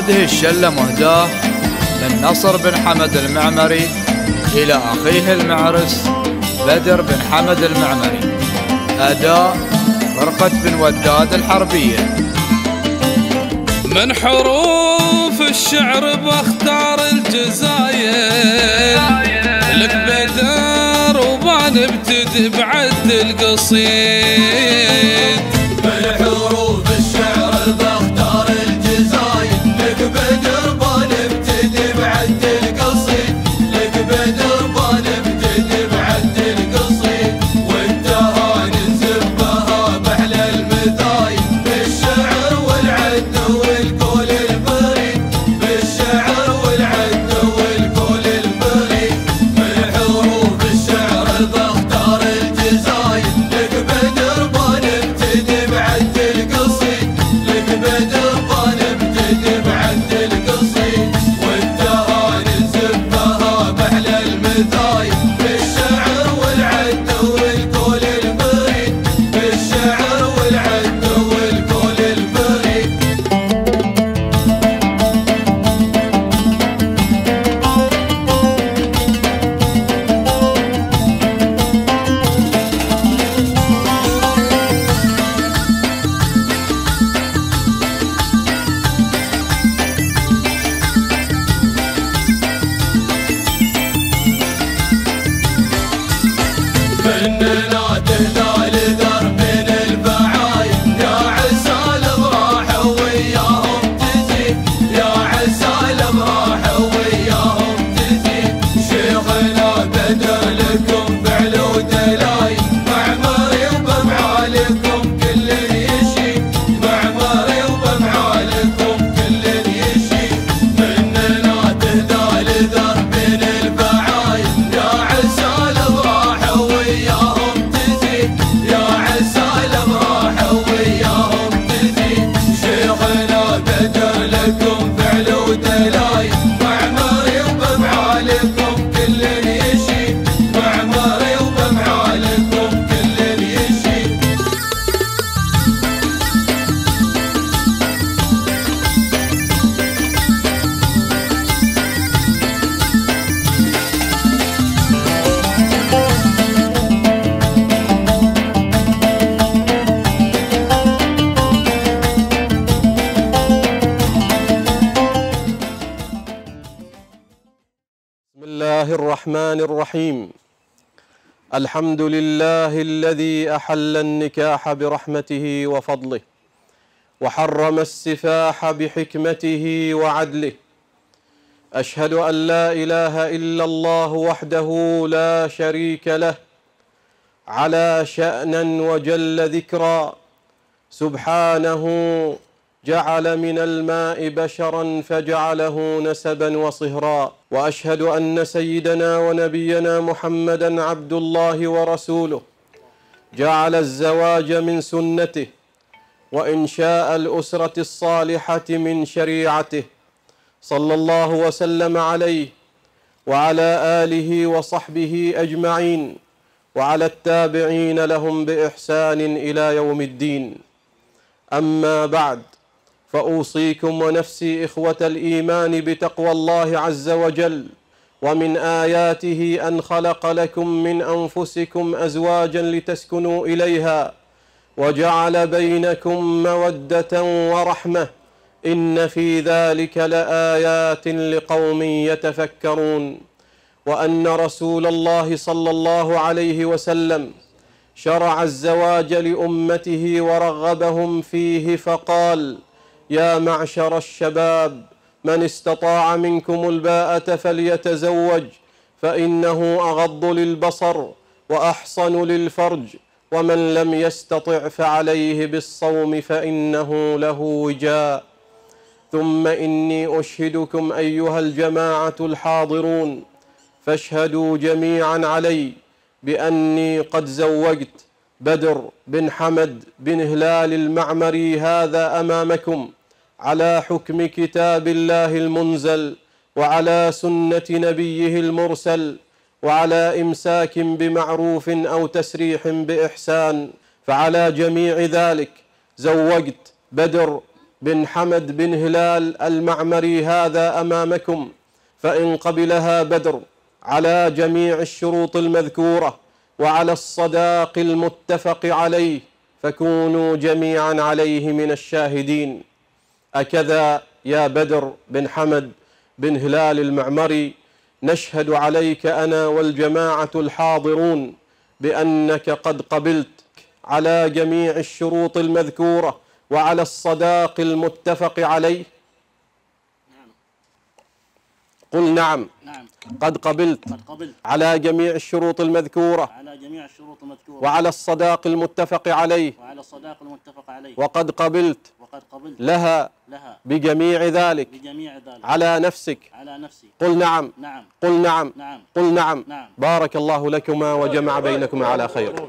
هذه الشلة مهداة من نصر بن حمد المعمري إلى أخيه المعرس بدر بن حمد المعمري. أداء فرقة بن وداد الحربية. من حروف الشعر بختار الجزاير، لك بدر وبنبتدي بعد القصيد. من حروف الشعر بختار الجزاير، لك بدر بنبتدي بعد القصيد. لك بدر بنبتدي بعد القصيد، والتهاني نزفها بأحلى المذايب، بالشعر والعد والقول الفريد، بالشعر والعد والقول الفريد. من حروف الشعر بختار الجزاير، لك بدر بنبتدي بعد القصيد. لك بدر بنبتدي بعد القصيد، والتهاني نزفها بأحلى المذايب، بالشعر والعد والقول الفريد، بالشعر والعد والقول الفريد. مننا تهدى لدرب البعايد، يا عسى الافراح وياهم تزيد، يا عسى الافراح وياهم تزيد. شيخنا بدر لكم فعل ودلايل، معمري وبمعالكم كل يشيد، معمري وبمعالكم كل يشيد. مننا تهدى لدرب البعايد، يا عسى الافراح وياهم تزيد، يا عسى الافراح وياهم تزيد. شيخنا بدر لكم فعل ودلايل، معمري وبمعالكم كل يشيد، معمري وبمعالكم كل يشيد. بسم الله الرحمن الرحيم. الحمد لله الذي أحل النكاح برحمته وفضله، وحرم السفاح بحكمته وعدله. أشهد أن لا إله إلا الله وحده لا شريك له، على شأنا وجل ذكرا. سبحانه جعل من الماء بشرا فجعله نسبا وصهرا. وأشهد أن سيدنا ونبينا محمدا عبد الله ورسوله، جعل الزواج من سنته، وإنشاء الأسرة الصالحة من شريعته، صلى الله وسلم عليه وعلى آله وصحبه أجمعين، وعلى التابعين لهم بإحسان إلى يوم الدين. أما بعد، فأوصيكم ونفسي إخوة الإيمان بتقوى الله عز وجل. ومن آياته أن خلق لكم من أنفسكم أزواجا لتسكنوا إليها، وجعل بينكم مودة ورحمة، إن في ذلك لآيات لقوم يتفكرون. وأن رسول الله صلى الله عليه وسلم شرع الزواج لأمته ورغبهم فيه، فقال: يا معشر الشباب، من استطاع منكم الباءة فليتزوج، فإنه أغض للبصر وأحصن للفرج، ومن لم يستطع فعليه بالصوم فإنه له وجاء. ثم إني أشهدكم أيها الجماعة الحاضرون، فاشهدوا جميعا علي بأني قد زوجت بدر بن حمد بن هلال المعمري هذا أمامكم، على حكم كتاب الله المنزل، وعلى سنة نبيه المرسل، وعلى إمساك بمعروف أو تسريح بإحسان. فعلى جميع ذلك زوجت بدر بن حمد بن هلال المعمري هذا أمامكم، فإن قبلها بدر على جميع الشروط المذكورة وعلى الصداق المتفق عليه فكونوا جميعا عليه من الشاهدين. أكذا يا بدر بن حمد بن هلال المعمري نشهد عليك أنا والجماعة الحاضرون بأنك قد قبلت على جميع الشروط المذكورة وعلى الصداق المتفق عليه. قل نعم. قد قبلت على جميع الشروط المذكورة وعلى الصداق المتفق عليه وقد قبلت لها بجميع ذلك على نفسك. قل نعم. قل نعم. قل نعم. بارك الله لكما وجمع بينكما على خير.